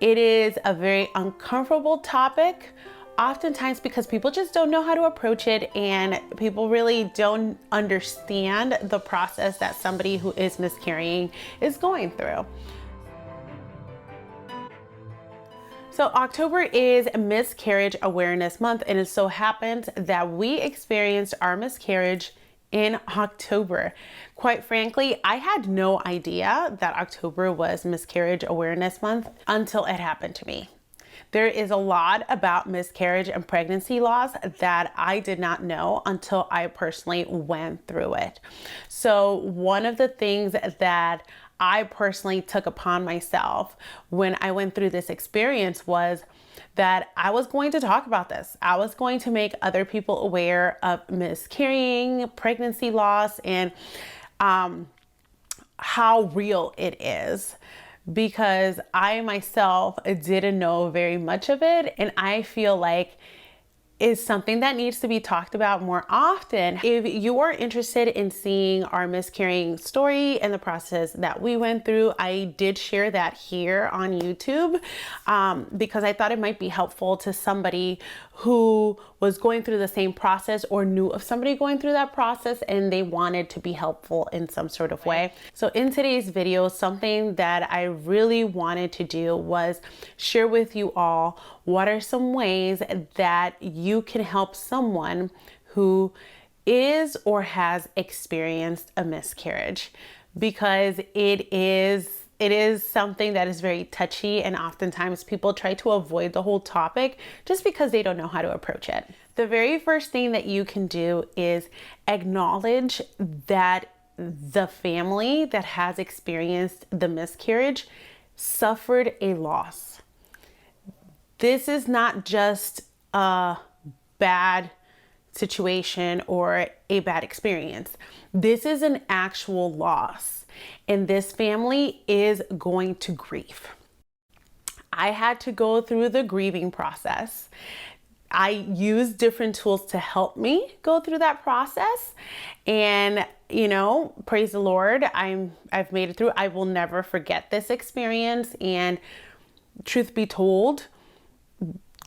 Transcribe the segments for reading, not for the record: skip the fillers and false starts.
It is a very uncomfortable topic, oftentimes because people just don't know how to approach it and people really don't understand the process that somebody who is miscarrying is going through. So October is Miscarriage Awareness Month, and it so happens that we experienced our miscarriage in October. Quite frankly, I had no idea that October was Miscarriage Awareness Month until it happened to me. There is a lot about miscarriage and pregnancy loss that I did not know until I personally went through it. So one of the things that I personally took upon myself when I went through this experience was that I was going to talk about this. I was going to make other people aware of miscarrying, pregnancy loss, and how real it is. Because I myself didn't know very much of it, and I feel like is something that needs to be talked about more often. If you are interested in seeing our miscarrying story and the process that we went through, I did share that here on YouTube because I thought it might be helpful to somebody who was going through the same process or knew of somebody going through that process and they wanted to be helpful in some sort of way. So in today's video, something that I really wanted to do was share with you all what are some ways that you can help someone who is or has experienced a miscarriage, because it is something that is very touchy, and oftentimes people try to avoid the whole topic just because they don't know how to approach it. The very first thing that you can do is acknowledge that the family that has experienced the miscarriage suffered a loss. This is not just a bad situation or a bad experience. This is an actual loss, and this family is going to grieve. I had to go through the grieving process. I used different tools to help me go through that process, and praise the Lord, I've made it through. I will never forget this experience, and truth be told,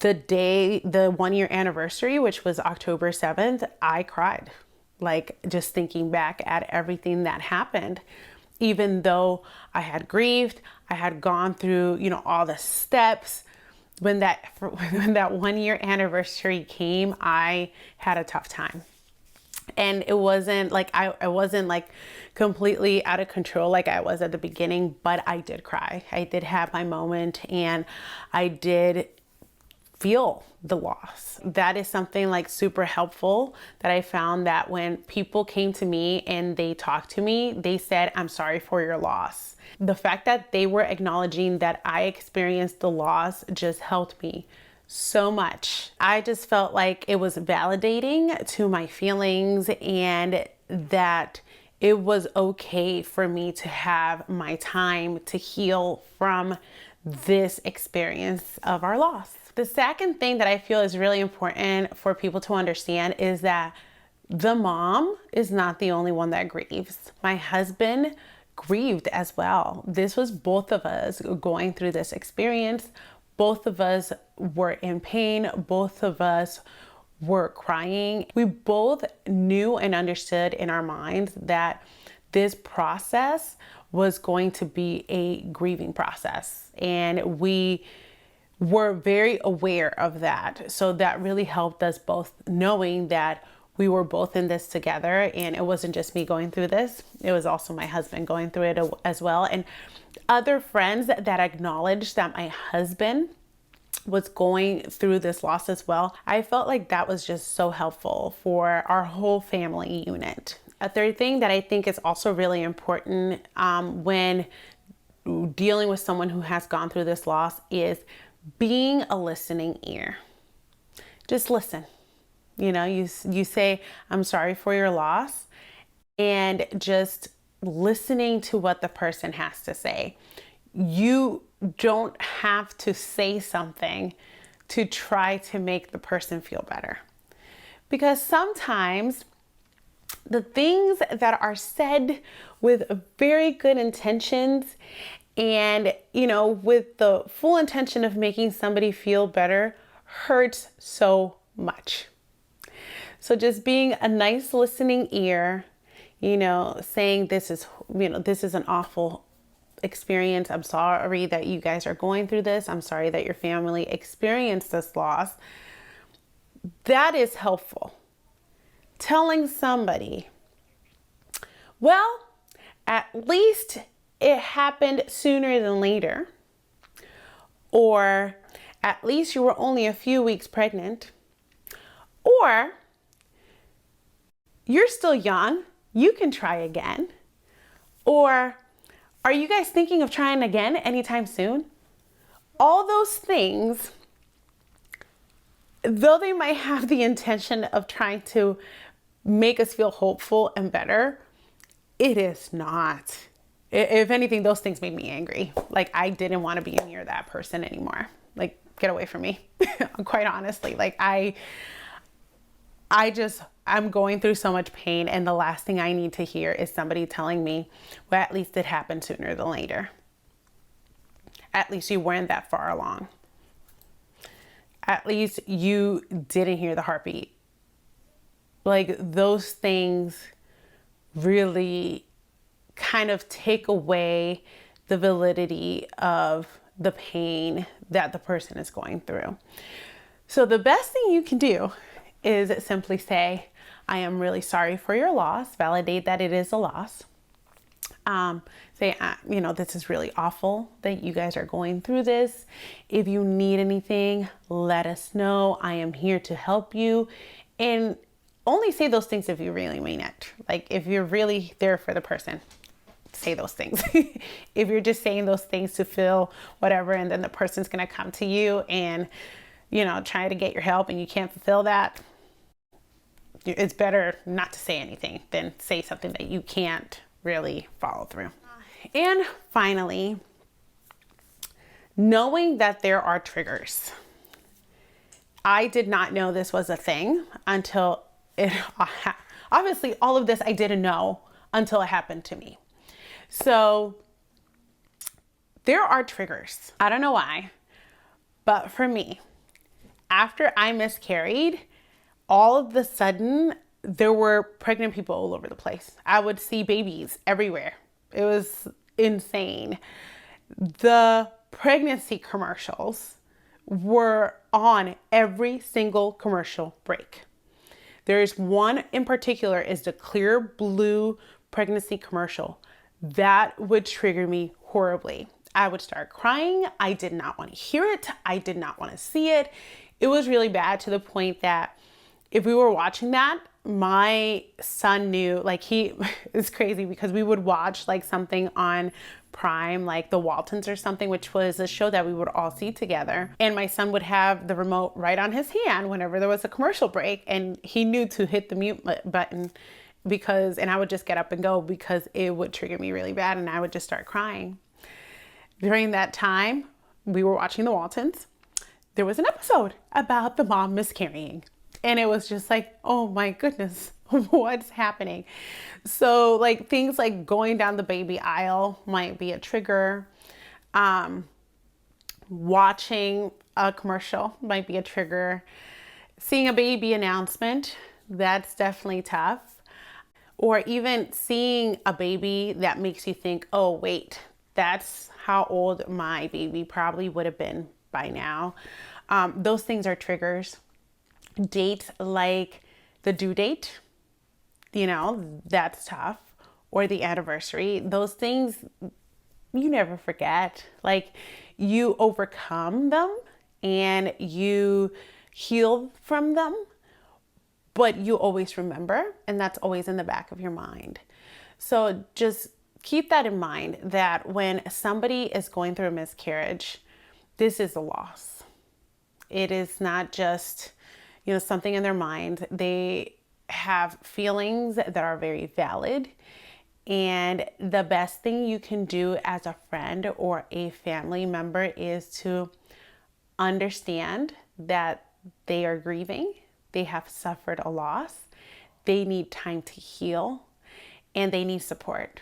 the 1 year anniversary, which was October 7th, I cried, like just thinking back at everything that happened. Even though I had grieved, I had gone through, all the steps. When that 1 year anniversary came, I had a tough time. And it wasn't like I wasn't like completely out of control like I was at the beginning, but I did cry. I did have my moment, and I did feel the loss. That is something like super helpful that I found, that when people came to me and they talked to me, they said, "I'm sorry for your loss." The fact that they were acknowledging that I experienced the loss just helped me so much. I just felt like it was validating to my feelings, and that it was okay for me to have my time to heal from this experience of our loss. The second thing that I feel is really important for people to understand is that the mom is not the only one that grieves. My husband grieved as well. This was both of us going through this experience. Both of us were in pain. Both of us were crying. We both knew and understood in our minds that this process was going to be a grieving process, and we were very aware of that. So that really helped us both, knowing that we were both in this together, and it wasn't just me going through this, it was also my husband going through it as well. And other friends that acknowledged that my husband was going through this loss as well, I felt like that was just so helpful for our whole family unit. A third thing that I think is also really important when dealing with someone who has gone through this loss is being a listening ear. Just listen. You say, "I'm sorry for your loss," and just listening to what the person has to say. You don't have to say something to try to make the person feel better, because sometimes the things that are said with very good intentions And, with the full intention of making somebody feel better hurts so much. So just being a nice listening ear, saying this is an awful experience. I'm sorry that you guys are going through this. I'm sorry that your family experienced this loss. That is helpful. Telling somebody, well, at least it happened sooner than later, or at least you were only a few weeks pregnant, or you're still young, you can try again, or are you guys thinking of trying again anytime soon? All those things, though they might have the intention of trying to make us feel hopeful and better, it is not. If anything, those things made me angry. Like, I didn't want to be near that person anymore. Like, get away from me. Quite honestly, like I'm going through so much pain, and the last thing I need to hear is somebody telling me, well, at least it happened sooner than later. At least you weren't that far along. At least you didn't hear the heartbeat. Like, those things really kind of take away the validity of the pain that the person is going through. So the best thing you can do is simply say, I am really sorry for your loss. Validate that it is a loss. Say, this is really awful that you guys are going through this. If you need anything, let us know. I am here to help you. And only say those things if you really mean it. Like, if you're really there for the person, say those things. If you're just saying those things to feel whatever, and then the person's going to come to you and, try to get your help and you can't fulfill that, it's better not to say anything than say something that you can't really follow through. And finally, knowing that there are triggers. I did not know this was a thing until obviously all of this I didn't know until it happened to me. So there are triggers. I don't know why, but for me, after I miscarried, all of a sudden there were pregnant people all over the place. I would see babies everywhere. It was insane. The pregnancy commercials were on every single commercial break. There's one in particular, is the clear blue pregnancy commercial. That would trigger me horribly. I would start crying. I did not want to hear it. I did not want to see it. It was really bad, to the point that if we were watching that, my son knew, like, it's crazy because we would watch like something on Prime, like The Waltons or something, which was a show that we would all see together. And my son would have the remote right on his hand whenever there was a commercial break, and he knew to hit the mute button and I would just get up and go because it would trigger me really bad and I would just start crying. During that time, we were watching The Waltons. There was an episode about the mom miscarrying. And it was just like, oh my goodness, what's happening? So like things like going down the baby aisle might be a trigger. Watching a commercial might be a trigger. Seeing a baby announcement, that's definitely tough. Or even seeing a baby that makes you think, oh wait, that's how old my baby probably would have been by now. Those things are triggers. Dates like the due date, that's tough, or the anniversary. Those things you never forget. Like, you overcome them and you heal from them, but you always remember, and that's always in the back of your mind. So just keep that in mind, that when somebody is going through a miscarriage, this is a loss. It is not just something in their mind. They have feelings that are very valid. And the best thing you can do as a friend or a family member is to understand that they are grieving. They have suffered a loss. They need time to heal, and they need support.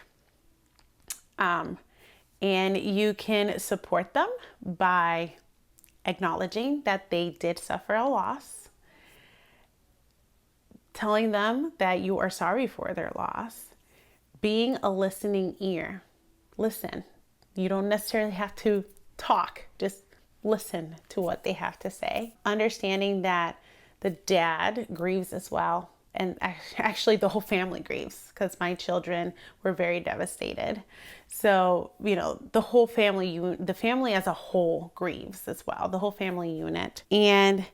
And you can support them by acknowledging that they did suffer a loss, telling them that you are sorry for their loss, being a listening ear. Listen. You don't necessarily have to talk, just listen to what they have to say. Understanding that the dad grieves as well. And actually the whole family grieves, because my children were very devastated. So, you know, the whole family, the family as a whole grieves as well, the whole family unit. And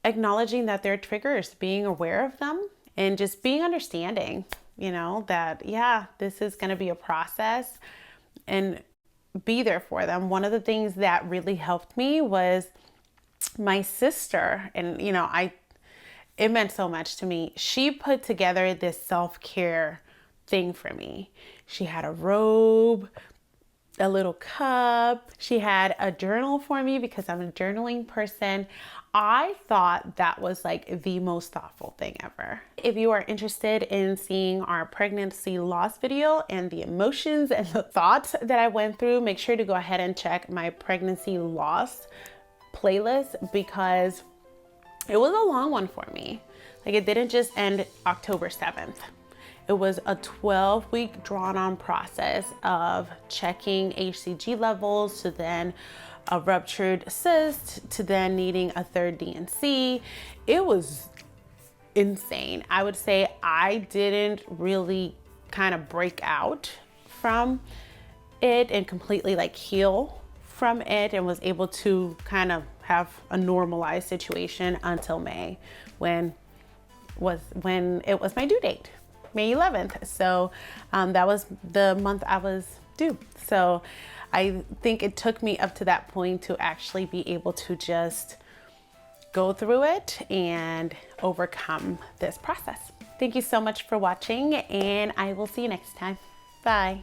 acknowledging that there are triggers, being aware of them, and just being understanding, you know, that, yeah, this is going to be a process, and be there for them. One of the things that really helped me was my sister, and, you know, it meant so much to me. She put together this self-care thing for me. She had a robe, a little cup. She had a journal for me because I'm a journaling person. I thought that was like the most thoughtful thing ever. If you are interested in seeing our pregnancy loss video and the emotions and the thoughts that I went through, make sure to go ahead and check my pregnancy loss playlist, because it was a long one for me. Like, it didn't just end October 7th. It was a 12-week drawn-on process of checking HCG levels, to then a ruptured cyst, to then needing a third D&C. It was insane. I would say I didn't really kind of break out from it and completely like heal from it, and was able to kind of have a normalized situation until May, when it was my due date, May 11th. So that was the month I was due. So I think it took me up to that point to actually be able to just go through it and overcome this process. Thank you so much for watching, and I will see you next time. Bye.